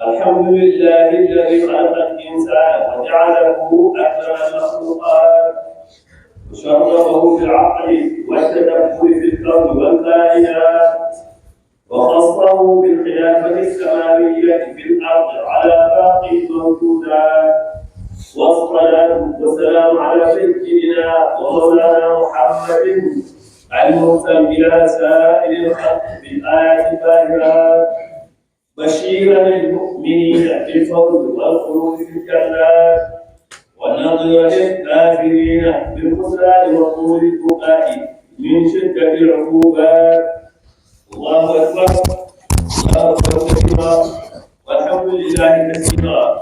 الحمد لله الذي خلق الإنسان وجعله أكرم المخلوقات وشرفه في العقل والتدبر في الكون والكائنات وخصه بالخلافة السماوية في الأرض على باقي الموجودات والصلاة والسلام على سيدنا ومولانا محمد المرسل إلى سائر الخلق بالآيات الباهرات بشيرا للمؤمنين بالفوز والخلود في الجنات ونظيرا للكافرين بالخسران وطول البكاء من شدة العقوبات. الله أكبر الله أكبر كثيرا والحمد لله كثيرا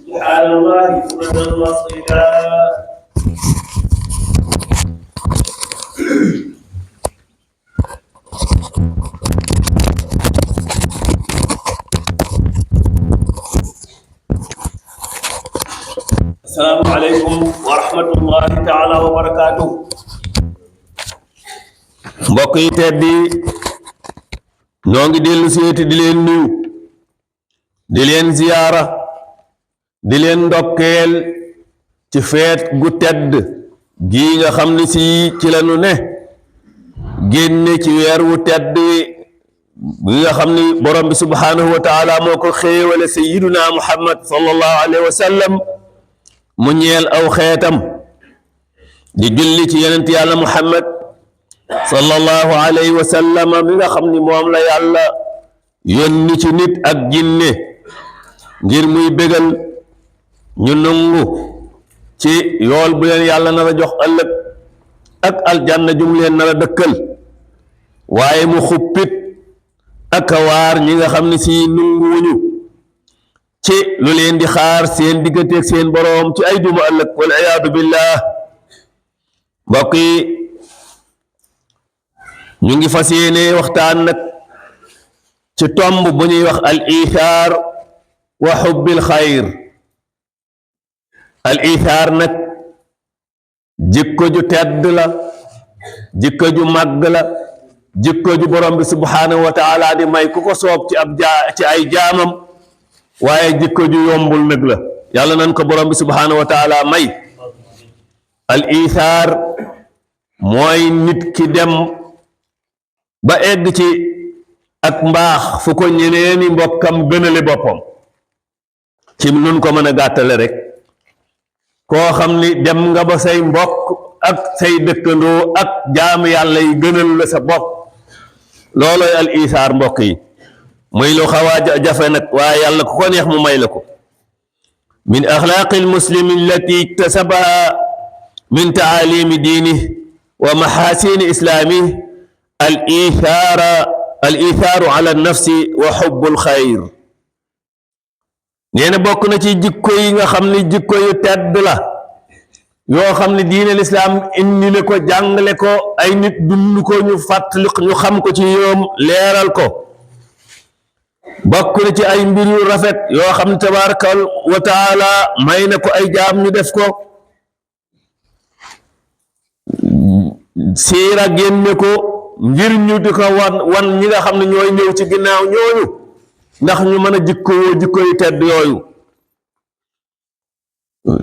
سبحان الله بكرة وصيلا. السلام عليكم ورحمة الله تعالى وبركاته. mbokk yi tedd yi ñoo ngi dellu seeti di leen nuyu di leen ziyaara di leen ndokkeel ci feet gu tedd gii nga xam ne si ci lañu ne génne ci weer wu tedd bi nga xam ni borom bi subhanahu wa taala moo ko xéewale sayyiduna muhammad sallallahu alayhi wa sallam mu ñeel aw xeetam di julli ci yonent yàlla muhammad sallallahu alayhi wa sallam mi nga xam ni moom la yàlla yónni ci nit ak jinne ngir muy bégal ñu nangu ci yool bu leen yàlla nar a jox ëllëg ak aljanna jum leen nar a dëkkal waaye mu xuppit ak waar ñi nga xam ne si nanguwuñu ci lu leen di xaar seen digganteeg seen boroom ci ay duma ëllëg wal iyaadu billah. mbokk yi ñu ngi fas yéene waxtaan nag ci tomb bu ñuy wax al ithaar wa xubbil xayr. al ithaar nag jikko ju tedd la, jikko ju màgg la, jikko ju borom bi subhanahu wa taala di may ku ko soob ci ay jaamam, waaye jikko ju yombul nag la. yàlla nan ko borom bi subhanahu wa taala may. al ithaar mooy nit ki dem ba egg ci ak mbaax fu ko ñeneeni mbokkam gënale boppam. ci nun ko mën a gàttale rek koo xam ni dem nga ba say mbokk ak say dëkkandoo ak jaam yàlla yi gënal la sa bopp, looloy al ithaar mbokk yi. muy lu xaw a jafe nag waaye yàlla ku ko neex mu may la ko. min axlaaqi almuslimi allati iktasabaha min taalimi diinih wa maxaasini islaamih al ithaaru ala nafsi wa xubbul xayr. nee na bokk na ci jikko yi nga xam ni jikko yu tedd la yoo xam ne diine lislaam indi na ko, jàngale ko, ay nit dund ko, ñu fàttali ñu xam ko ci yoom, leeral ko. bokk na ci ay mbir yu rafet yoo xam ne tabaraka wa taala may na ko ay jaam ñu def ko. siira génne ko ngir ñu di ko wan ñi nga xam ne ñooy ñëw ci ginnaaw ñooñu ndax ñu mën a jikkowoo jikko yu tedd yooyu.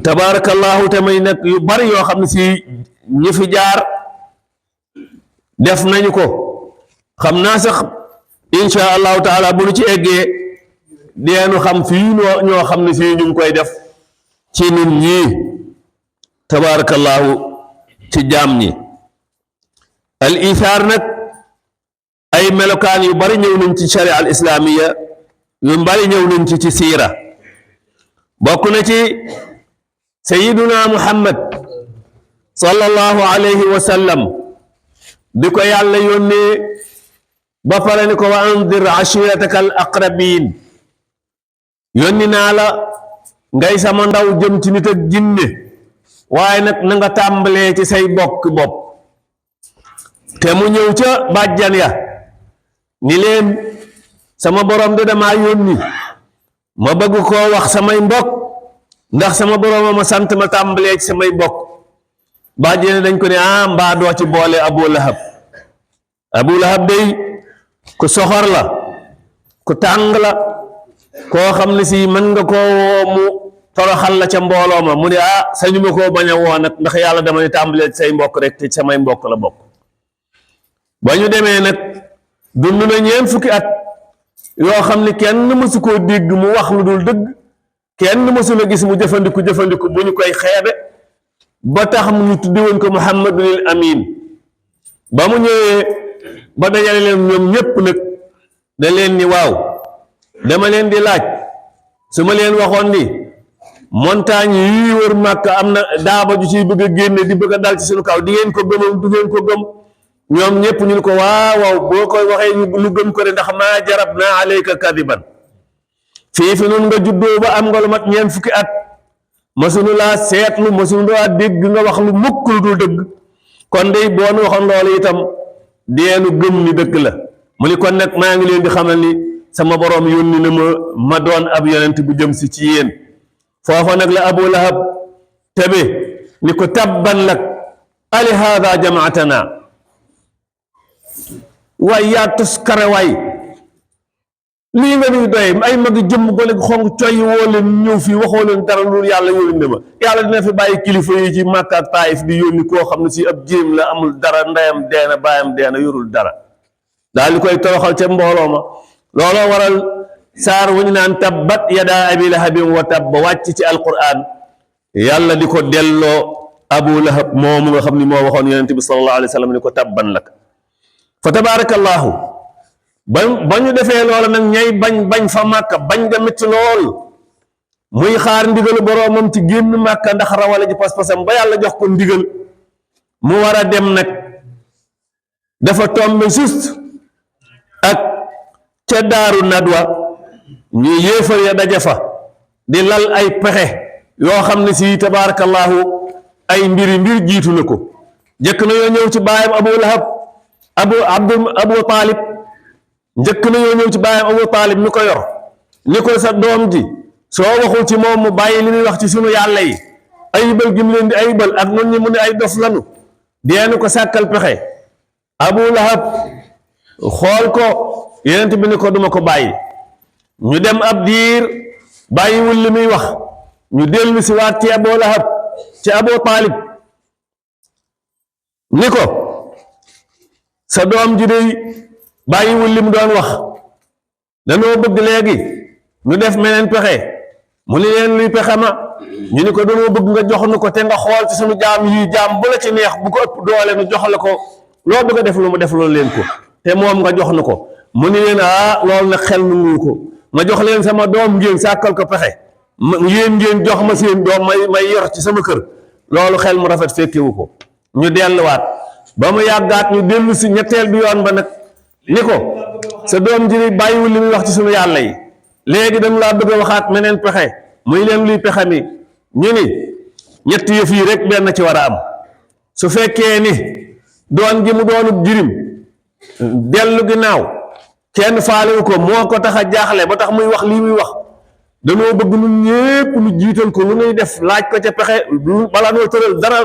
tabarakallahu tamay nag yu bari yoo xam ne si ñi fi jaar def nañu ko. xam naa sax insha allahu taala bu nu ci eggee deenu xam fii ñoo xam ne fii ñu ngi koy def ci nit ñi tabarakallahu ci jaam ñi. al ithaar nag ay melokaan yu bari ñëw nañ ci sharia al islaamiya, yu bari ñëw nañ ci siira. bokk na ci sayiduna muhammad sallallahu alayhi wa sallam bi ko yàlla yónnee ba pare ni ko wa andir ashirataka al aqrabin yónni naa la ngay sama ndaw jëm ci nit ak jinne waaye nag na nga tàmbalee ci say bokk bopp te mu ñëw ca bàjjan ya ni leen sama borom de damaa yónni ma bëgg koo wax samay mbokk ndax sama borom ma sant ma tàmbalee ci samay mbokk bàjjan dañ ko ne mbaa doo ci boole abu lahab day ku soxor la ku tàng la koo xam ne si mën nga koo woo mu toroxal la ca mbooloo ma mu ne sañu ma koo bañ a woo nag ndax yàlla dama ne tàmbalee ci say mbokk rek te samay mbokk la bokk ba ñu demee nag dund na ñeent fukki at yoo xam ne kenn mësu koo dégg mu wax lu dul dëgg kenn mësu la gis mu jëfandiku bu ñu koy xeebe ba tax mu ñu tuddi woon ko muhammadul amin ba mu ñëwee ba dajale leen ñoom ñépp nag da leen ni waaw dama leen di laaj su ma leen waxoon ni montagne yii wër Màkka am na daaba ju ciy bëgg a génne di bëgg a dal ci suñu kaw di ngeen ko gëmam du ngeen ko gëm ñoom ñépp ñu ko waaw boo koy waxee ñu gëm ko de ndax maa jarab naa alayka kadiban fii fi nun nga juddoo ba am nga lu mat ñeent fukki at masunu laa seetlu masunu laa dégg nga wax lu mukk lu dul dëgg kon day boo nu waxoon loolu itam deenu gëm ni dëgg la mu ni kon nag maa ngi leen di xamal ni sama boroom yónni na ma doon ab yonent bu jëm si ci yéen foofa nag la abu lahab tebe ni ko tabban lak ali haada jamaatana waay yaa tuskare waay lii nga nuy doy ay magi jëmm gone gi xong coy woo leen ñëw fii waxoo leen dara loolu yàlla yónni ma yàlla dina fi bàyyi kilifa yi ci Màkka ak Taayif di yónni koo xam ne si ab jéem la amul dara ndeyam deena baayam deena yorul dara daal di koy toroxal ca mbooloo ma looloo waral saar wu ñu naan tabbat yadaa abi lahabin wa tabb wàcc ci alquran yàlla di ko delloo abu lahab moomu nga xam ni moo waxoon yonente bi sallallahu alayhi wa sallam ni ko tabban lak fa tabarakallahu ba ñu defee loola nag ñay bañ fa Màkka bañ nga métti lool muy xaar ndigalu boroomam ci génn Màkka ndax rawale ji pas-pasam ba yàlla jox ko ndigal mu war a dem nag dafa tombe juste ak ca daaru nadwa ñu yéefar ya daje fa di lal ay pexe yoo xam ne si tabarakallahu ay mbir jiitu na ko jëkk na yoo ñëw ci baayam abu lahab abu taalib njëkk na yoo ñëw ci baayam abu taalib mi ko yor ni ko sa doom ji soo waxul ci moom mu bàyyi li muy wax ci sunu yàlla yi ayibal gi mu leen di ayibal ak noonu ñi mu ne ay dof lanu deenu ko sàkkal pexe abu lahab xool ko yenent bi ni ko duma ko bàyyi ñu dem ab diir bàyyiwul li muy wax ñu dellu si waat ci abu lahab ci abu taalib ni ko sa doom ji dey bàyyiwul li mu doon wax danoo bëgg léegi ñu def meneen pexe mu ni leen luy pexe ma ñu ni ko danoo bëgg nga jox nu ko te nga xool ci sunu jaam yi jaam bu la ci neex bu ko ëpp doole nu jox la ko loo bëgg a def lu mu def loolu leen ko te moom nga jox nu ko mu ni leen loolu nag xel nu ko ma jox leen sama doom ngeen sàkkal ko pexe yéen ngeen jox ma seen doom may yor ci sama kër loolu xel mu rafet fekkewu ko ñu delluwaat ba mu yàggaat ñu dellu si ñetteel bi yoon ba nag ni ko sa doom ji bàyyiwul li muy wax ci sunu yàlla yi léegi dañu laa bëgg a waxaat meneen pexe muy leen luy pexe mi ñu ni ñetti yëf yi rek benn ci war a am su fekkee ni doon gi mu doonub jirim dellu ginnaaw kenn faalewu ko moo ko tax a jaaxle ba tax muy wax lii muy wax danoo bëgg nun ñépp nu jiital ko lu nuy def laaj ko ca pexe bala noo tëral dara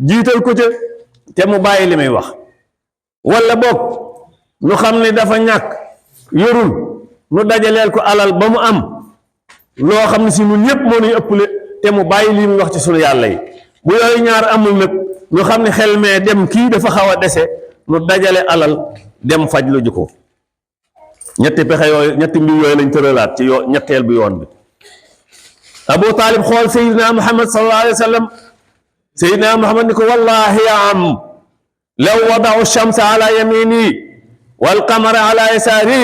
jiital ko ca te mu bàyyi li muy wax walla boog nu xam ne dafa ñàkk yorul nu dajaleel ko alal ba mu am loo xam ne si ñun ñépp moo nuy ëpple te mu bàyyi lii muy wax ci sunu yàlla yi bu yooyu ñaar amul nag ñu xam ne xel mee dem kii dafa xaw a dese nu dajale alal dem faj lu ji ko ñetti pexe yooyu ñetti mbir yooyu lañ tëralaat ci ñetteel bi yoon bi abu taalib xool sayidina muhammad sallallahu alayhi wa sallam sayidina muhammad ni ko wallahi ya am law wadau shamsa ala yamini wal qamara ala yasaari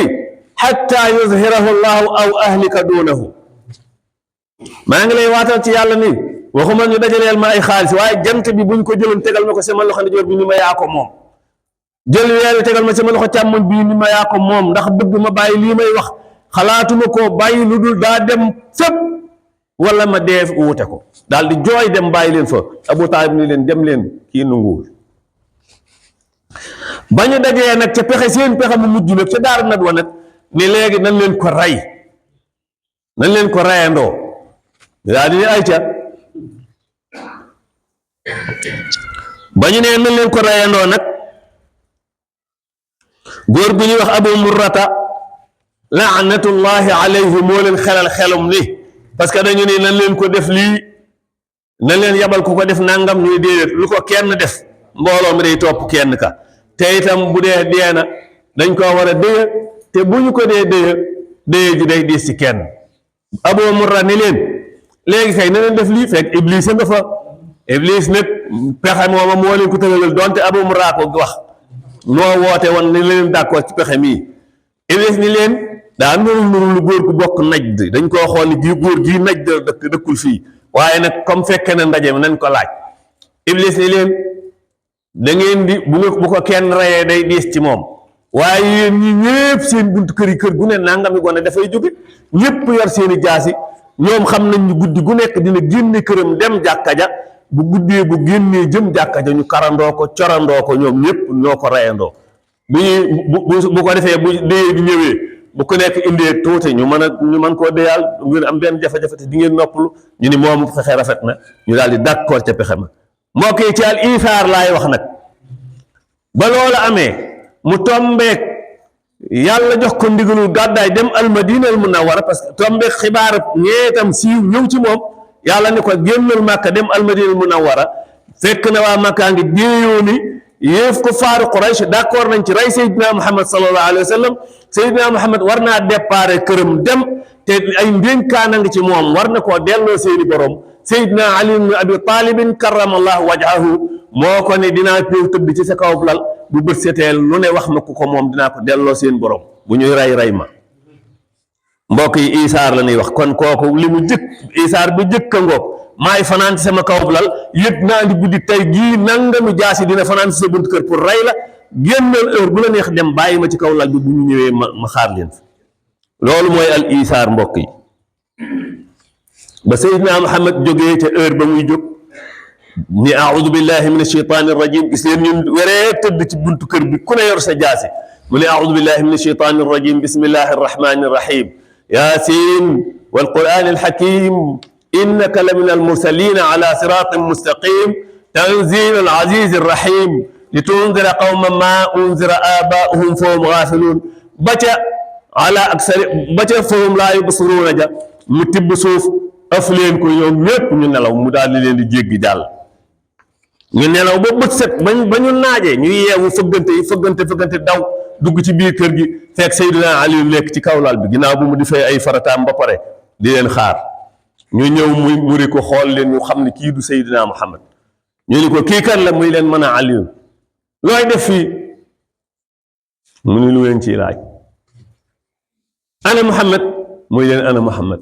xatta yuzhirahu llahu aw ahlika duunahu maa ngi lay waatal ci yàlla ni waxuma ñu dajaleel ma ay xaalis waaye jant bi buñ ko jëloon tegal ma ko sama loxo ndijoor bi ni ma yaa ko moom jël weer wi tegal ma sama loxo càmmoñ bii ni ma yaa ko moom ndax bëgg ma bàyyi lii may wax xalaatuma koo bàyyi lu dul daa dem fépp wala ma dee wute ko daal di jooy dem bàyyi leen fa Abu Taalib ni leen dem leen kii nanguwul ba ñu dajee nag ca pexe seen pexe mu mujj nag ca Daaru Nadwa nag ni léegi nañ leen ko rey nañ leen ko reyandoo daal di ne ay ca ba ñu nee nañ leen ko reyandoo nag góor bi ñuy wax Abu Murrata laanatullahi alayhi moo leen xelal xelum ni parce que dañu ne nañ leen ko def lii nañ leen yabal ku ko def nangam ñuy déedéet lu ko kenn def mbooloo mi day topp kenn ka te itam bu dee dee na dañ koo war a déye te bu ñu ko dee déye ji day diis ci kenn Abu Murra ni leen léegi kay na leen def lii fekk Iblis nga fa Iblis nag pexe mooma moo leen ko tëgalal donte Abu Murra ko wax moo woote woon ni leen d'accord ci pexe mii Iblis ni leen daa nuru lu góor gu bokk Najd dañ koo xool ni gii góor gii Najd dëkkul fii waaye nag comme fekke na ndaje mi nañ ko laaj Iblis ni leen da ngeen di bu ko kenn reyee day diis ci moom waaye yéen ñi ñëpp seen buntu kër gu ne nangami gone dafay jóge ñëpp yor seeni jaasi ñoom xam nañ ñu guddi gu nekk dina génne këram dem jàkka ja bu guddee bu génnee jëm jàkka ja ñu karandoo ko corandoo ko ñoom ñëpp ñoo ko reyandoo bu ko defee bu dee di ñëwee bu ko nekk indee tuuti ñu mën koo déyal ngeen am benn jafe-jafe te di ngeen noppalu ñu ni moom fexe rafet na ñu daal di d'accord ca pexe ma mbokk yi ci al isaar laay wax nag ba loola amee mu tombeek yàlla jox ko ndigalul gàddaay dem al madina al munawwara parce que tombeek xibaar ñeetam siiw ñëw ci moom yàlla ni ko génnal màkka dem al madina al munawwara fekk na waa màkkaa ngi déeyoo ni yéef ko faaru Quraysh d'accord nañ ci rey Seydina Muhammad sallallahu alayhi wa sallam Seydina Muhammad war naa déparé këram dem te ay ndénkaana ngi ci moom war na koo delloo seeni borom Seydina Ali ibn Abi Talibin karamallahu wajhahu moo ko ne dinaa ñëw tëdd ci sa kaw lal bu bët seteel lu ne wax ma ku ko moom dinaa ko delloo seen borom bu ñuy rey ma mbokk yi isaar la ñuy wax kon kooku li mu jëkk isaar bi jëkk a ngoog maay fanaan ci sama kaw lal yëg naa di guddi tey gii nangami jaasi dina fanaan ci sa bunt kër pour rey la génnal heure bu la neex dem bàyyi ma ci kaw lal bi bu ñu ñëwee ma xaar leen loolu mooy al isaar mbokk yi ba Seydina Muhammad jógee ca heure ba muy jóg ni aoudu billahi min asheytaani irrajim gis leen ñun weree tëdd ci buntu kër bi ku ne yor sa jaasi mu ne aoudu billahi min asheytaani irrajim bismillahi arrahmani irrahim yasin walqurani alhakim innaka la min almursalina ala siratin mustaqim tanzil alaziz irrahim litundira qawman ma unzira abauhum fahum gafilun ba ca ala aksari ba ca fahum laa yubsiruuna ja mu tibb suuf af leen ko ñoom ñépp ñu nelaw mu daal di leen di jéggi jàll ñu nelaw ba bët set ba ñu naajee ñu yeewu fëggante daw dugg ci biir kër gi fekk Seydina Ali nekk ci kaw lal bi ginnaaw bu mu di fay ay farataam ba pare di leen xaar ñu ñëw muy muri ko xool leen ñu xam ne kii du Seydina Muhammad ñu ni ko kii kan la muy leen mën a Ali looy def fii mu ni lu leen ciy laaj ana Muhammad muy leen ana Muhammad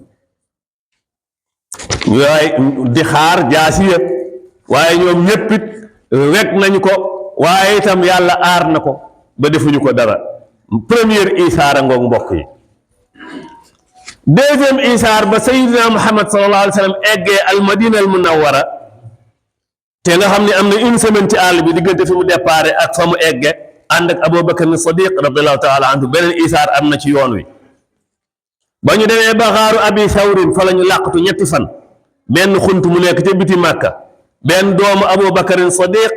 waaye di xaar jaasi yëpp waaye ñoom ñëpp it wekk nañu ko waaye itam yàlla aar na ko ba defuñu ko dara première isaar a ngoog mbokk yi deuxième isaar ba Seydina Muhammad sallallahu alayhi wa sallam eggee al madina al munawwara te nga xam ne am na une semaine ci àll bi diggante fi mu déparé ak fa mu egge ànd ak Abubakar ni Sadiq radiallahu taala anhu beneen isaar am na ci yoon wi ba ñu demee ba xaaru abi sawrin fa la ñu làqatu ñetti fan benn xunt mu nekk ca biti màkka benn doomu Abubakarin Sadiq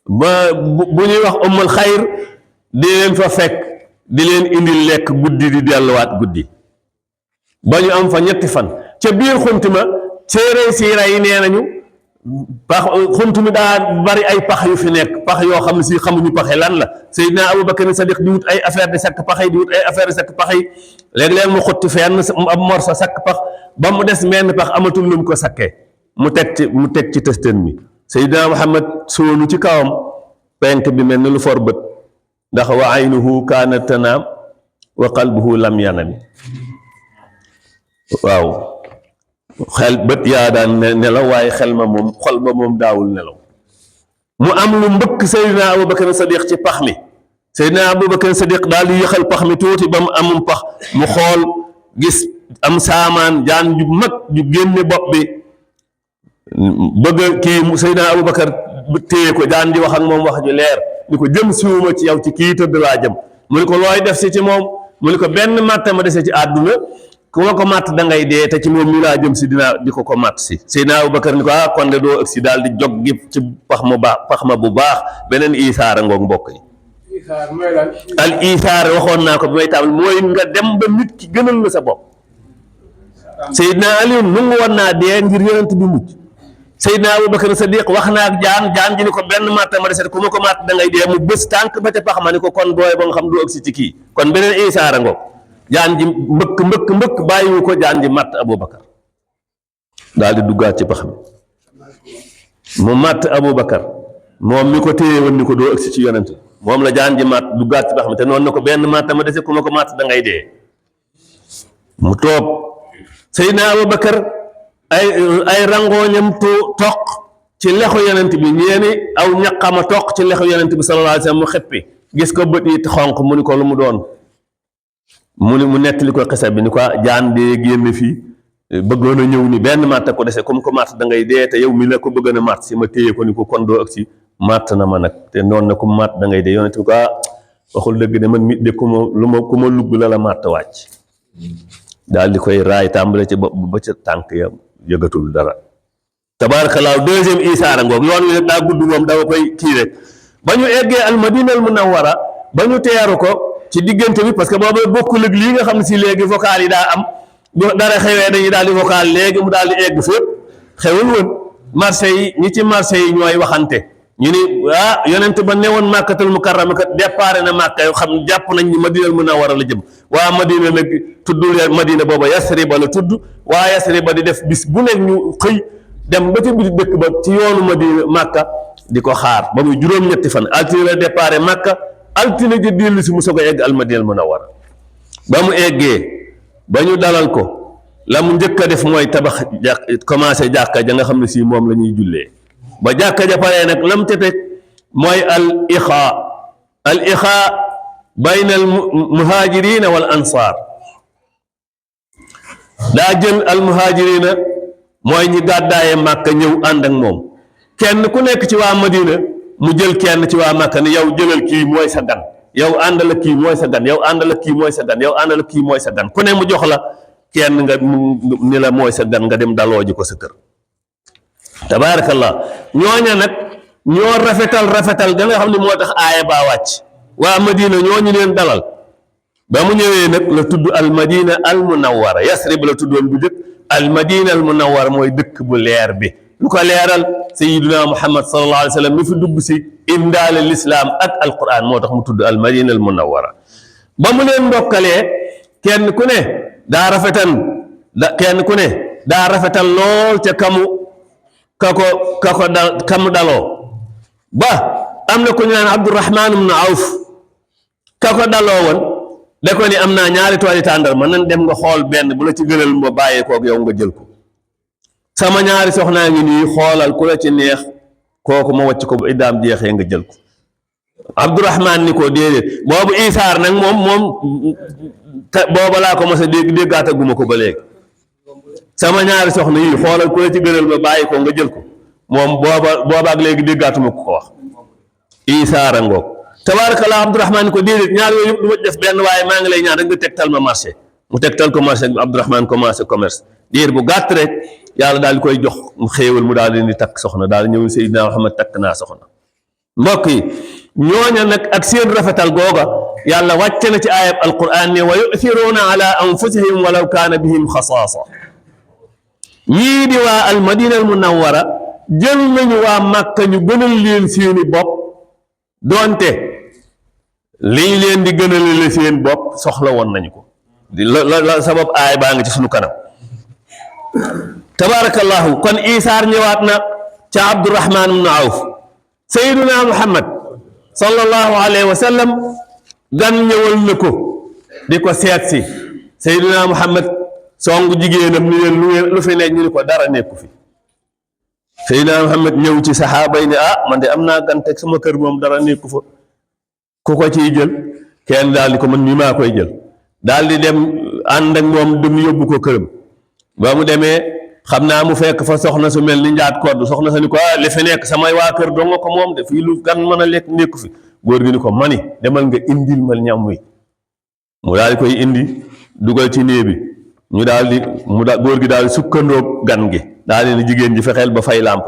ba bu ñuy wax ummul xayr di leen fa fekk di leen indil lekk guddi di delluwaat guddi ba ñu am fa ñetti fan ca biir xunt ma séeréer siira yi nee nañu pax xunt mi daa bari ay pax yu fi nekk pax yoo xam ne si xamuñu paxe lan la Seydina Abubakarin Sadiq di wut ay affaire de sakk pax yi di wut ay affaire de sakk pax yi léeg-léeg mu xotti fenn ab morso sakk pax ba mu des menn pax amatul lu mu ko sakkee mu teg ci tëstën mi Seydina Muhammad soonu ci kawam penk bi mel ni lu for bët ndax wa aynuhu kaanat tanaam wa qalbuhu lam yanam waaw xel bët yaa daan nelaw waaye xel ma moom xol ba moom daawul nelaw. mu am lu mbëkk Seydina Abubakar Sadiq ci pax mi. Seydina Abubakar Sadiq daal di yëxal pax mi tuuti ba mu amum pax mu xool gis am saamaan jaan ju mag ju génne bopp bi bëgg kii Seydina Abubakar téye ko jaan di wax ak moom wax ju leer ni ko jëm siwuma ci yow ci kii tëdd laa jëm. mu ni ko looy def si ci moom mu ni ko benn matt ma dese ci àdduna ku ma ko matt da ngay dee te ci moom mi laa jëm si dinaa di ko matt si. Seydina Abubakar ni ko kon de doo ëgsi daal di jog gi ci pax ma bu baax beneen isaara ngoog mbokk yi. al isaar waxoon naa ko bi may tàmbali mooy nga dem ba nit ki gënal la sa bopp. Seydina Ali nu ngi woon naa dee ngir yonent bi mucc. Seydina Abubakar Sadiq wax naa ak jaan ji ni ko benn matt ma deset ku ma ko matt da ngay dee mu bés tànk ba ca pax ma ni ko kon booy ba nga xam du ëgsi ci kii kon beneen isaara ngoog jaan ji mbëkk bàyyiwu ko jaan ji matt Abubakar daal di duggaat ci pax mi mu matt Abubakar moom mi ko téye woon ni ko doo ëgsi ci yonent moom la jaan ji matt duggaat ci pax mi te noonu na ko benn matt ma deset ku ma ko matt da ngay dee mu toog Seydina Abubakar ay rangooñam toq ci lexu yonent bi ñeeni aw ñaqama toq ci lexu yonent bi sallallahu alayhi wa sallam mu xeppi gis ko bët yi xonq mu ni ko lu mu doon mu nettali ko xisa bi ni ko jaan dee génn fii bëggoon a ñëw ni benn matt ko dese comme ko matt da ngay dee te yow mi la ko bëggoon a matt si ma téye ko ni ko kon doo ak si matt na ma nag te noonu na ku matt da ngay dee yonent bi ko waxul dëgg de man mit de ku ma lugg la matt wàcc daal di koy raay tàmbale ci bopp ba ca tànk ya yëgatul dara. tabaarakallaahu deuxième isaara ngoog yoon wi nag daa gudd moom dafa koy kii rek ba ñu eggee al madina al munawwara ba ñu teeru ko ci diggante bi parce que boobu bokkul ak lii nga xam ne si léegi vocal yi daa am bu dara xewee dañuy daal di vocal léegi mu daal di egg fépp xewul woon marché yi ñi ci marché yi ñooy waxante ñu ni yonent ba newoon màkkatul mukarrama kat départ na màkka yoo xam jàpp nañ ni madina al munawwara la jëm waa madina nag tuddul madina booba yasriba la tudd waa yasriba di def bis bu nekk ñu xëy dem ba ca biir dëkk ba ci yoonu madina màkka di ko xaar ba muy juróom-ñetti fan altine la départ màkka altine ji dellu si mu soog a egg al madina al munawwara ba mu eggee ba ñu dalal ko la mu njëkk a def mooy tabax commencé jàkka ja nga xam ne si moom la ñuy jullee ba jàkka ja paree nag lam ca teg mooy al ixaa bayna al muhajirina wal ansaar daa jël al muhajirina mooy ñi gàddaaye màkka ñëw ànd ak moom kenn ku nekk ci waa madina mu jël kenn ci waa màkka ni yow jëlal kii mooy sa gan yow àndal ak kii mooy sa gan yow àndal ak kii mooy sa gan yow àndal ak kii mooy sa gan ku ne mu jox la kenn nga ni la mooy sa gan nga dem daloo ji ko sa kër tabaarakallah ñooña nag ñoo rafetal ga nga xam ne moo tax aaya baa wàcc waa madina ñooñu leen dalal ba mu ñëwee nag la tudd al madina al munawwara yasrib la tuddoon bu jëkk al madina al munawwara mooy dëkk bu leer bi lu ko leeral sayyiduna muhammad sallallahu alayhi wa sallam mi fi dugg si indaale lislaam ak alquran moo tax mu tudd al madina al munawwara ba mu leen ndokkalee kenn ku ne daa rafetal lool ca kamu daloo ba am na ku ñu naan Abdurahman ibn Awf kako daloo woon da ko ni am naa ñaari tooli tàndar ma nan dem nga xool benn bu la ci gënal ma bàyyee koog yow nga jël ko sama ñaari soxnaa ngi nii xoolal ku la ci neex kooku ma wàcc ko bu iddaam jeexee nga jël ko Abdurahman ni ko déedéet boobu isaar nag moom booba laa ko mos a déggaataguma ko ba léegi sama ñaari soxna yi xoolal ku la ci gënal ma bàyyi ko nga jël ko moom boobaak léegi déggaatuma ko wax isaara ngoog tabaarakallah Abdurahman ni ko déedéet ñaar yooyu yëpp du ma def benn waaye maa ngi lay ñaan rek nga tegtal ma marché mu tegtal ko marché bi Abdurahman commencé commerce diir bu gàtt rek yàlla daal di koy jox mu xéewal mu daal di ni takk soxna daal ñëw Seydina Muhammad takk naa soxna mbokk yi ñooña nag ak seen rafetal googa yàlla wàcce na ci ayab alquran ne wa yu'thiruuna ala anfusihim walaw kaana bihim xasaasa ñii di waa al madina al munawwara jël nañu waa Màkka ñu gënal leen seeni bopp doonte liñ leen di gënalale seen bopp soxla woon nañu ko la sabab aay baa ngi ci sunu kanam tabaarakallahu kon isaar ñëwaat na ca Abdurahman ibn Awf sayyiduna Muhammad sallallahu alayhi wa sallam gan ñëwal na ko di ko seet si sayyiduna Muhammad songu jigéenam ni leen lu fi nekk ñu ni ko dara nekku fi. Seydina Muhammad ñëw ci saxaaba yi ne man de am naa gan teg sama kër moom dara nekku fa ku ko ciy jël kenn daal di ko man mii maa koy jël daal di dem ànd ak moom dem yóbbu ko këram ba mu demee xam naa mu fekk fa soxna su mel ni njaat kodd soxna sa ni ko li fi nekk samay waa kër doo nga ko moom de fii lu gan mën a lekk nekku fi góor gi ni ko mani demal nga indil ma ñam wi mu daal di koy indi dugal ci néeg bi ñu daal di góor gi daal di sukkandoo gan gi daal di ne jigéen ji fexeel ba fay làmp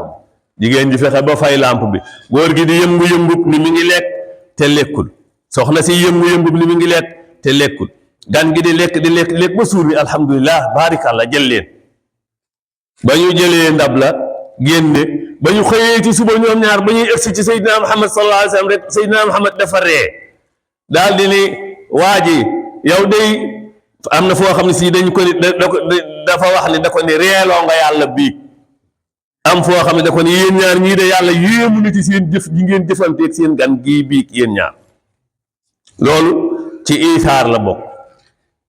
bi jigéen ji fexeel ba fay làmp bi góor gi di yëngu-yëngub ni mi ngi lekk te lekkul soxna si yëngu-yëngub ni mi ngi lekk te lekkul gan gi di lekk ba suur bi alhamdulilah baarikallah jël leen ba ñu jëlee ndab la génne ba ñu xëyee ci suba ñoom ñaar ba ñuy egsi ci Seydina Muhammad sallallahu alayhi wa sallam rek Seydina Muhammad dafa ree daal di ni waa ji yow day am na foo xam ne si dañ ko ni dafa wax ni da ko ni reeloo nga yàlla bii am foo xam ne da ko ni yéen ñaar ñii de yàlla yéemu na ci seen jëf ji ngeen jëfanteeg seen gan gii bii yéen ñaar loolu ci isaar la bokk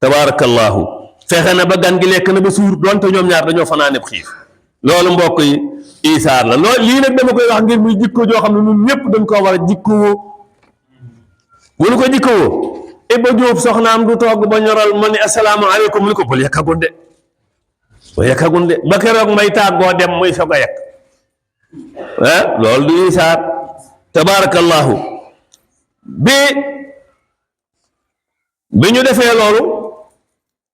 tabaarakallahu fexe na ba gan gi lekk na ba suur donte ñoom ñaar dañoo fanaaneb xiif loolu mbokk yi isaar la loolu lii nag dama koy wax ngir muy jikko joo xam ne ñun ñëpp dañ koo war a jikkowoo bu ñu ko jikkowoo Iba Jóob soxnaam du togg ba ñoral ma ni asalaamaaleykum mu ni ko bul yekkagun de ba keroog may tàggoo dem muy soog a yekk loolu du isaar tabaarakallahu bi ñu defee loolu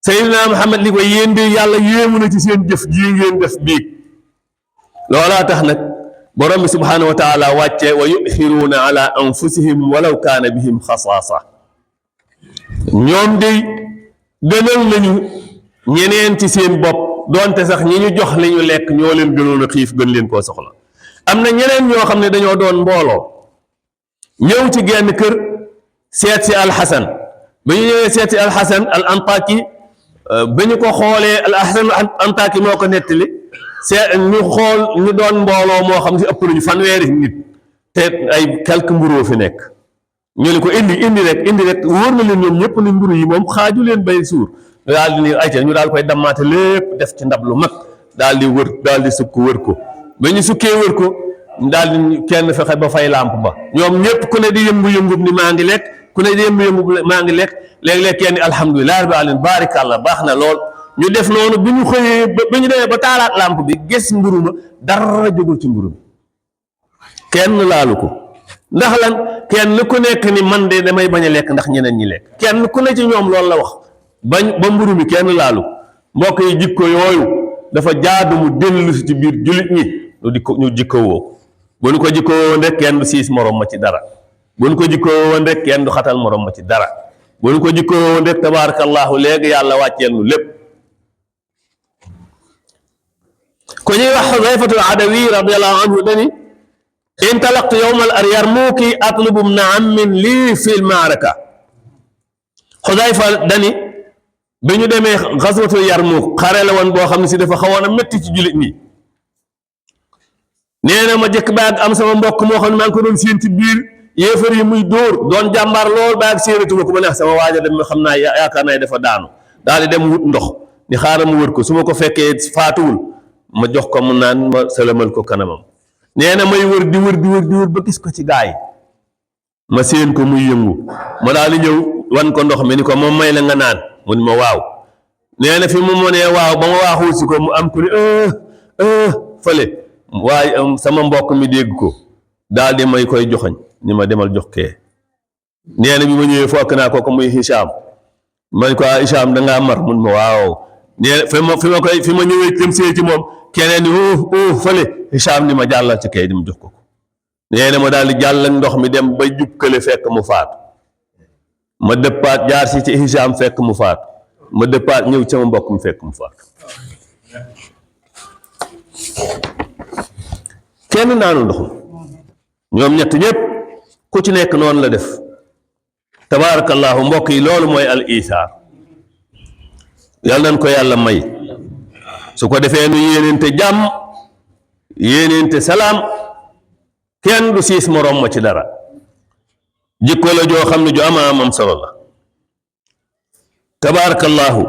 Seydina Muhammad li ko yéen de yàlla yéemu na ci seen jëf ji ngeen def biig loolaa tax nag borom bi subhaanahu wa taala wàcce wa yu'thiruuna ala anfusihim walaw kaana bihim xasaasa ñoom de gënal nañu ñeneen ci seen bopp doonte sax ñi ñu jox li ñu lekk ñoo leen gënoon a xiif gën leen koo soxla am na ñeneen ñoo xam ne dañoo doon mbooloo ñëw ci genn kër seet si alxasan ba ñu ñëwee seet si alxasan al antaki ba ñu ko xoolee alxasan al antaki moo ko nettali seet ñu xool ñu doon mbooloo moo xam si ëpp nañu fanweeri nit te ay quelques mburoo fi nekk ñu ne ko indi rek wóor na leen ñoom ñëpp ni mburu yi moom xaaju leen bay suur daal di ni ayca ñu daal koy dammaate lépp def ci ndab lu mag daal di wër daal di sukk wër ko ba ñu sukkee wër ko daal di kenn fexe ba fay làmp ba ñoom ñëpp ku ne di yëngu-yëngub ni maa ngi lekk ku ne di yëngu-yëngub maa ngi lekk léeg-léeg kenn alhamdulilah rabbil alamin baarikallah baax na lool ñu def noonu bi ñu xëyee ba ñu demee ba taalaat làmp bi gis mburu ma dara jógul ci mburu mi kenn laalu ko ndax lan kenn ku nekk ni man de damay bañ a lekk ndax ñeneen ñi lekk kenn ku ne ci ñoom loolu la wax ba mburu mi kenn laalu mbokk yi jikko yooyu dafa jaadu mu dellu ci biir jullit ñi ñu jikko woo bu ñu ko jikko woo ndek kenn du siis morom ma ci dara bu ñu ko jikko woo ndek kenn du xatal morom ma ci dara bu ñu ko jikko woo ndek tabarakallahu léegi yàlla wàcceel nu lépp ko ñuy wax Xudayfatul Adawi radiyallahu anhu dani intalaqtu yawmal yarmuuki atlubu ibna ammin lii fil maaraka Xudayfa dani bi ñu demee xaswatul Yarmuuk xare la woon boo xam ne si dafa xawoon a métti ci jullit ñi nee na ma jëkk baag am sama mbokk moo xam ne maa ngi ko doon séen ci biir yéefar yi muy dóor doon jàmbaar lool baag séenatuma ko ma neex sama waaja dem xam naa yaakaar naa dafa daanu daal di dem wut ndox ni xaaral ma wër ko su ma ko fekkee faatuwul ma jox ko mu naan ma sëlëmal ko kanamam nee na may wër di wër ba gis ko ci gaa yi ma séen ko muy yëngu ma daal di ñëw wan ko ndox mi ni ko moom may la nga naan mu ni ma waaw nee na fi mu mënee waaw ba ma waaxul si ko mu am ku ni fële waaye sama mbokk mi dégg ko daal di may koy joxoñ ni ma demal jox kee nee na bi ma ñëwee fokk naa ko muy Hicham man ko Hicham da ngaa mar mun ma waaw nee na fi ma ñëwee dem see ci moom keneen ni fële Hicham ni ma jàllal ci kee di mu jox ko nee na ma daal di jàll ak ndox mi dem ba jukkale fekk mu faatu ma dëppaat jaar si ci Hicham fekk mu faatu ma dëppaat ñëw sama mbokk mi fekk mu faatu kenn naanu ndox mi ñoom ñett ñëpp ku ci nekk noonu la def tabaarakallahu mbokk yi loolu mooy al isaar yàlla nañ ko yàlla may su ko defee nu yéeneente jàmm yéeneente salaam kenn du siis moroom ma ci dara jikko la joo xam ne ju ama amam solo la tabaarakallahu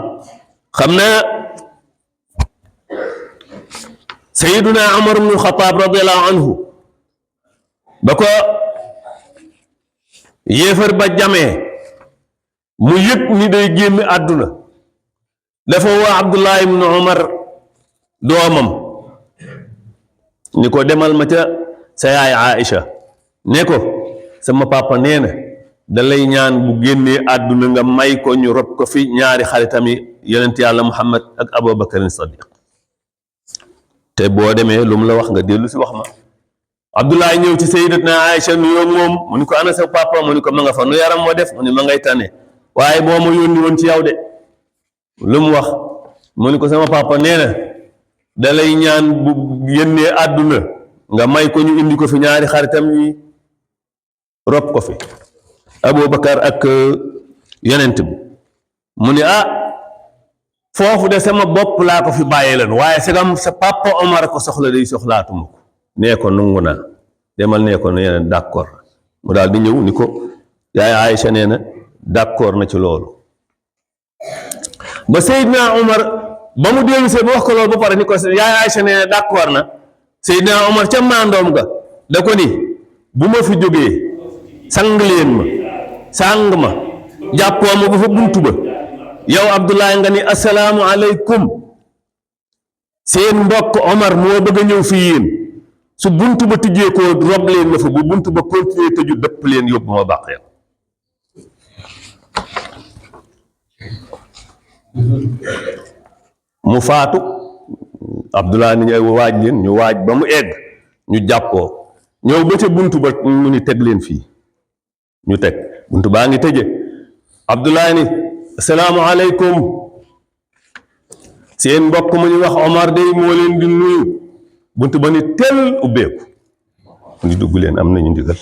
xam naa Sayyiduna Umar ibn Xataab radiyallahu anhu ba ko yéefar ba jamee mu yëg ni day génn àdduna dafa woo Abdullah ibn Umar doomam ni ko demal ma ca sa yaay Aïcha ne ko sama papa nee na da lay ñaan bu génnee àdduna nga may ko ñu rob ko fi ñaari xaritam yi yonent yàlla Muhammad ak Abubakarin Sadiq te boo demee lu mu la wax nga dellu si wax ma. Abdoulaye ñëw ci sayyidatna Aïcha nuyoo moom mu ni ko ana sa papa mu ni ko ma nga fa nu yaram moo def mu ni ma ngay tane waaye boo ma yónni woon ci yow de lu mu wax mu ni ko sama papa nee na da lay ñaan bu génnee àdduna nga may ko ñu indi ko fi ñaari xaritam yi rob ko fi Abubakar ak yonent bi mu ni foofu de sama bopp laa ko fi bàyyee leen waaye sagam sa papa Omar ko soxla day soxlaatuma ko nee ko nungu naa demal nee ko nee na d'accord mu daal di ñëw ni ko yaay Aïcha nee na d'accord na ci loolu ba Seydina Omar ba mu dellu see ba wax ko loolu ba pare ni ko yaay Aïcha nee na d'accord na Seydina Omar ca maandoom ga da ko ni bu ma fi jógee sang leen ma sàng ma jàppoo ma ba fa buntu ba yow Abdoulaye nga ni assalaamu aleykum seen mbokk Omar moo bëgg a ñëw fi yéen su buntu ba tijjee ko rob leen ma fa bu buntu ba continuer tëju dëpp leen yóbbu ma bàq ya mu faatu Abdoulaye ni ñu waaj leen ñu waaj ba mu egg ñu jàppoo ñëw ba ca buntu ba mu ni teg leen fii ñu teg buntu baa ngi tëje Abdoulaye ni assalaamu aleykum seen mbokk mu ñu wax Omar day moo leen di nuyu buntu ba ni tel ubbeeku mu ni dugg leen am nañu ndigal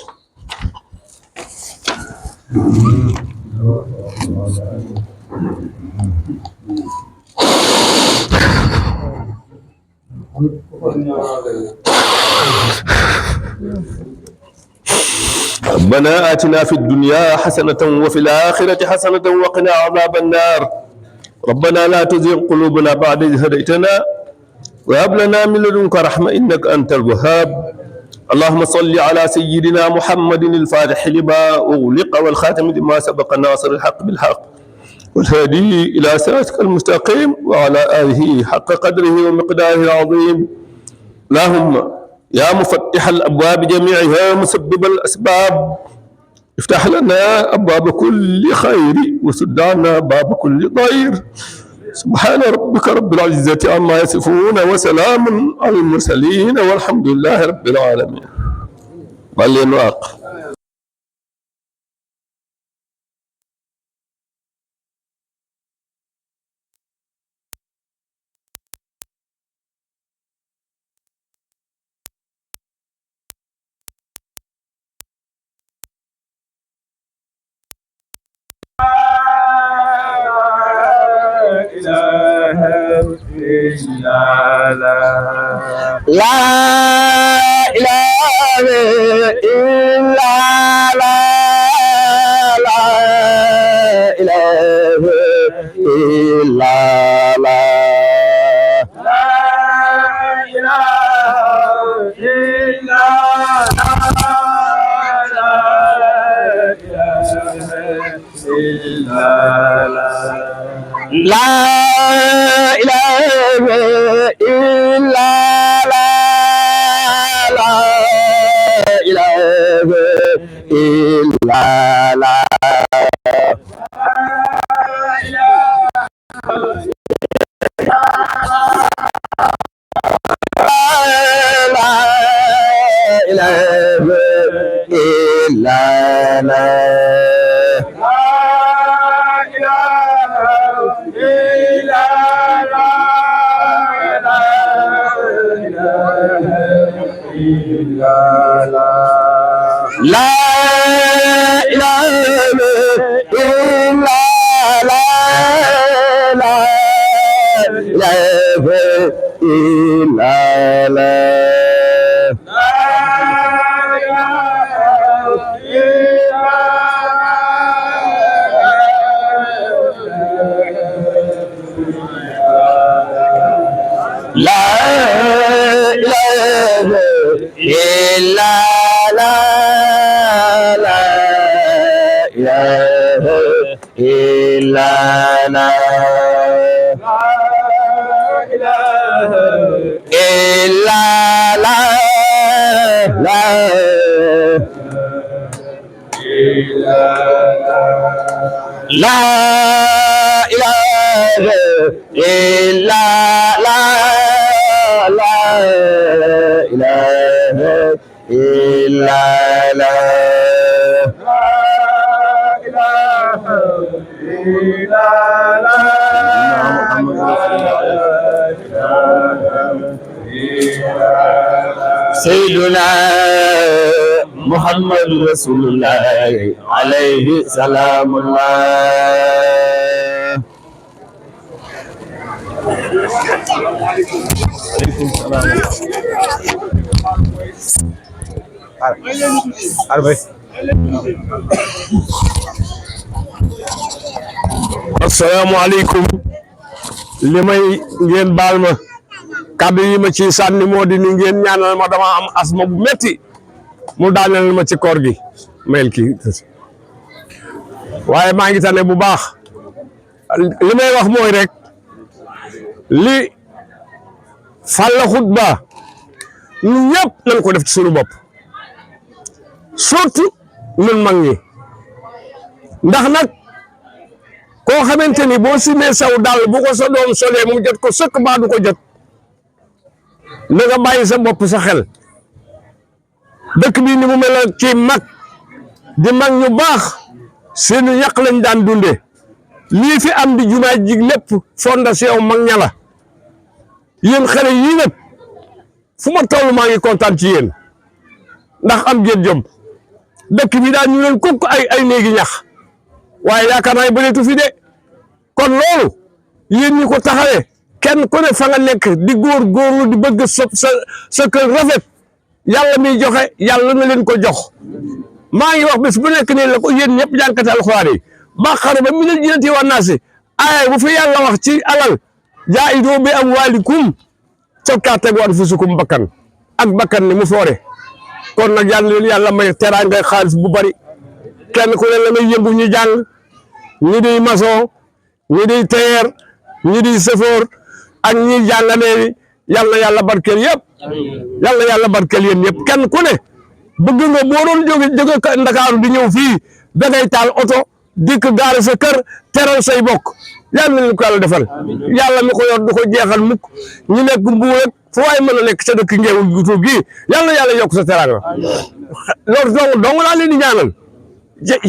ربنا آتنا في الدنيا حسنة وفي الآخرة حسنة وقنا عذاب النار ربنا لا تزغ قلوبنا بعد إذ هديتنا وهب لنا من لدنك رحمة إنك أنت الوهاب اللهم صل على سيدنا محمد الفاتح لما أغلق والخاتم لما سبق الناصر الحق بالحق والهادي إلى صراطك المستقيم وعلى آله حق قدره ومقداره العظيم اللهم يا مفتح الأبواب جميعها مسبب الأسباب افتح لنا أبواب كل خير وسد عنا باب كل ضير سبحان ربك رب العزة عما يصفون وسلام على المرسلين والحمد لله رب العالمين. لا إله إلا لا لا إله إلا لا لا إله إلا لا لا إله إلا لا لا إله إلا لا إله إلا لا لا إله إلا لا لا إله إلا لا لا إلا لا لا إله إلا لا إلا لا لا لا إله إلا لا لا إله إلا لا سيدنا محمد رسول الله عليه سلام الله. عليكم السلام. assalaamu aleykum li may ngeen baal ma kàddu yi ma ci sànni moo di ni ngeen ñaanal ma dama am asma bu metti mu daaneel ma ci koor gi mayel kii waaye maa ngi tane bu baax li may wax mooy rek li Falla xutba ñun ñëpp nañ ko def ci suñu bopp surtout ñun mag ñi ndax nag koo xamante ni boo simee saw daal bu ko sa doom solee mu jot ko sëkk baa du ko jot na nga bàyyi sa bopp sa xel dëkk bi ni mu mel ci mag di mag ñu baax seenu ñaq lañ daan dunde lii fi am di jumaa ji lépp fondation mag ña la yéen xale yii nag fu ma toll maa ngi kontaan ci yéen ndax am ngeen jom dëkk bi daal ñu leen kukk ay néegi ñax waaye yaakaar naa bëreetu fi de kon loolu yéen ñi ko taxawee kenn ku ne fa nga nekk di góorgóorlu di bëgg sa kër rafet yàlla miy joxe yàlla na leen ko jox maa ngi wax bés bu nekk nii la ko yéen ñëpp jànkate alxuraan yi Baqara ba minal jinnati wan naasi aaya bu fi yàlla wax ci alal jaahidu bi amwaalikum ca kàttan wa anfusikum bakkan ak bakkan ni mu foore kon nag yàlla leen yàlla may teraanga xaalis bu bari kenn ku ne la ngay yëngu ñu jàng ñi di maçon ñi di teer ñi di sëfoor ak ñi jàngalee yàlla yàlla barkeel yëpp yàlla yàlla barkeel yéen yëpp kenn ku ne bëgg nga boo doon jóge Ndakaaru di ñëw fii da ngay taal oto dikk gaare sa kër teral say bokk yàlla nañu ko yàlla defal yàlla mi ko yor du ko jeexal mukk ñu nekk Mbuur rek fu waay mën a nekk sa dëkk Ngeewul Gutur gii yàlla yàlla yokk sa teraanga loolu dong laa leen di ñaanal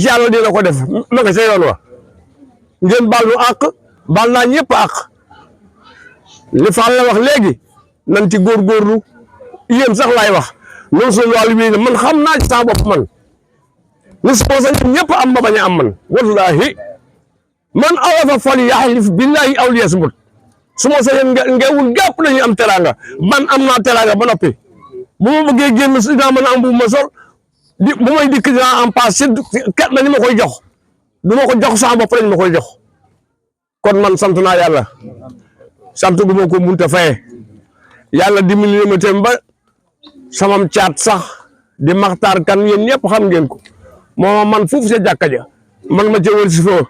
yàlla dina ko def ma nga sa yoon wa ngeen baal nu àq baal naa ñëpp àq li Fall la wax léegi nan ci góorgóorlu yéen sax laay wax noonu suñu wàllu bii man xam naa ci sama bopp man ni sama sañ ñëpp am ba bañ a am man wallahi man awafa fal yaxlif billahi aw liyasmut su ma sañoon Ngeewul gàpp dañuy am teraanga man am naa teraanga ba noppi bu ma bëggee génn si dinaa mën a am bu ma sol bu may dikk dinaa am paas si kat dañu ma koy jox du ma ko jox sama bopp lañ ma koy jox kon man sant naa yàlla sant gu ma ko munta faye yàlla dimbali na ma tam ba samam caat sax di Maxtaar Kan yéen ñëpp xam ngeen ko moo man foofu sa jàkka ja man ma ca wër si foo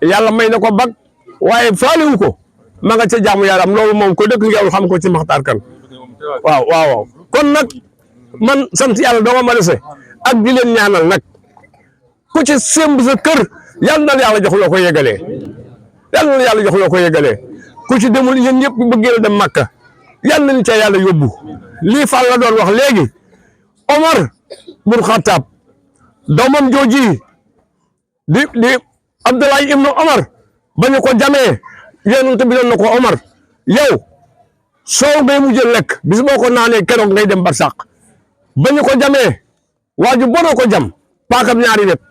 yàlla may na ko bag waaye faalewu ko ma nga ca jaamu yaram loolu moom ko dëkk Ngeewul xam ko ci Maxtaar Kan waaw kon nag man sant yàlla doo ma dese ak di leen ñaanal nag ku ci semb sa kër yàlla na yàlla jox loo ko yegalee yàlla na yàlla jox loo ko yegalee ku ci demul yéen ñëpp bëggee dem Makka yàlla nañu ca yàlla yóbbu lii Fall la doon wax léegi Omar bun Xattaab doomam jooji di Abdoulaye ibnu Omar ba ñu ko jamee yonent bi doon na ko Omar yow soow ngay mujj lekk bis boo ko naanee keroog ngay dem barsàq ba ñu ko jamee waaju bonoo ko jam paakam ñaari wet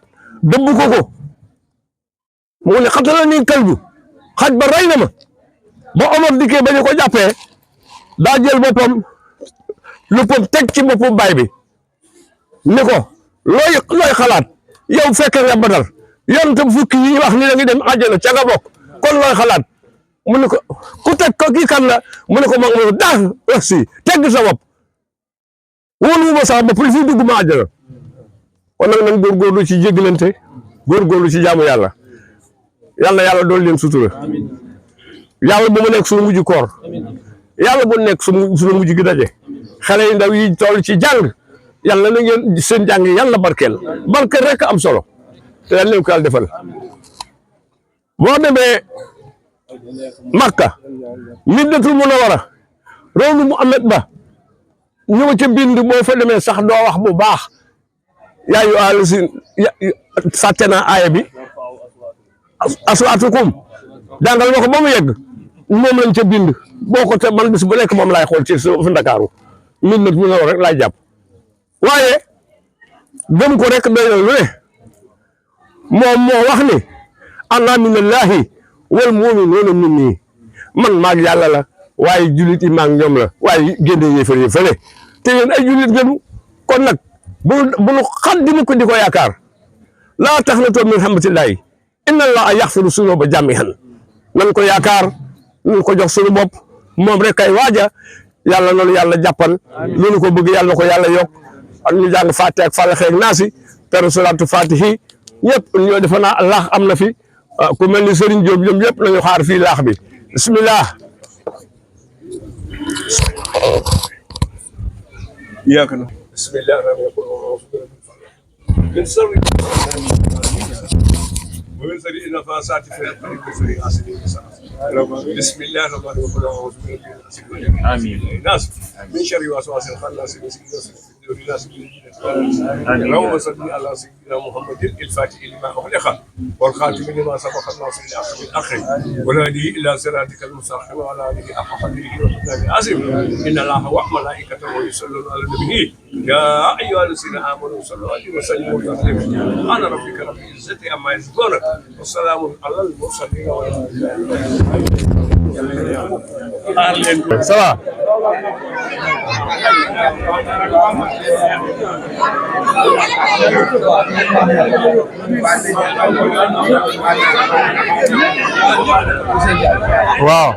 dëbb ko mu ne xatala nii kalbu xaj ba rey na ma ba Omar dikkee ba ñu ko jàppee daa jël boppam luppam teg ci boppu baay bi ni ko looy xalaat yow fekke nga Badar yonent fukki yi wax ni da ngi dem àjjana ca nga bokk kon looy xalaat mu ne ko ku teg ko kii kan la mu ne ko mag mu daa aussi tegg sa bopp wóoluwuma sax ba pour fi dugg ma àjjana kon nag nañ góorgóorlu ci jéggalante góorgóorlu ci jaamu yàlla yàlla dool leen sutura yàlla bu mu nekk suñu mujj koor yàlla bu nekk suñu mujj gi daje xale yi ndaw yi toll ci jàng yàlla na ngeen seen jàng yàlla barkeel rek am solo te yàlla leen ko yàlla defal boo demee Makka Madinatul Munawwara rawdu Muhammad ba ñëw ca bind boo fa demee sax doo wax bu baax yaayu alisin sàcce naa aaya bi aswaatukum jàngal ma ko ba mu yegg moom lañ ca bind boo ko te man bis bu nekk moom laay xool ci fi Ndakaaru Madinatul Munawwara rek laay jàpp waaye gëm ko rek doy na lu ne moom moo wax ni ana minallahi wal mu'minuuna minni man maag yàlla la waaye jullit yi maag ñoom la waaye génne yéefar yi fële te yéen ay jullit gënu kon nag bu nu xaddi ko di ko yaakaar laa taqnatu min rahmatillahi inna allaha yaxfiru sunuuba jamii'an nan ko yaakaar nan ko jox sunu bopp moom rek kay waaja yàlla noonu yàlla jàppal lu nu ko bëgg yàlla na ko yàlla yokk ak ñu jàng Faatiha ak Falaq ak Naasi te salaatu Faatihi ñëpp ñoo defe naa laax am na fi ku mel ni Serigne Diop ñoom ñëpp nañu xaar fii laax bi bismillah إياك بسم الله الرحمن الرحيم من شر ومن شر النفاثات في العقد ومن شر حاسد إذا حسد بسم الله الرحمن الرحيم آمين ناس من شر وسواس الخناس اللهم صل على سيدنا محمد الفاتح لما أغلق والخاتم لما سبق الناصر الحق بالحق والهادي إلى صراطك المستقيم وعلى آله حق قدره ومقداره العظيم إن الله وملائكته يصلون على النبي يا أيها الذين آمنوا صلوا عليه وسلموا تسليما أنا ربك رب العزة عما يصفون والسلام على المرسلين والحمد لله ça va waaw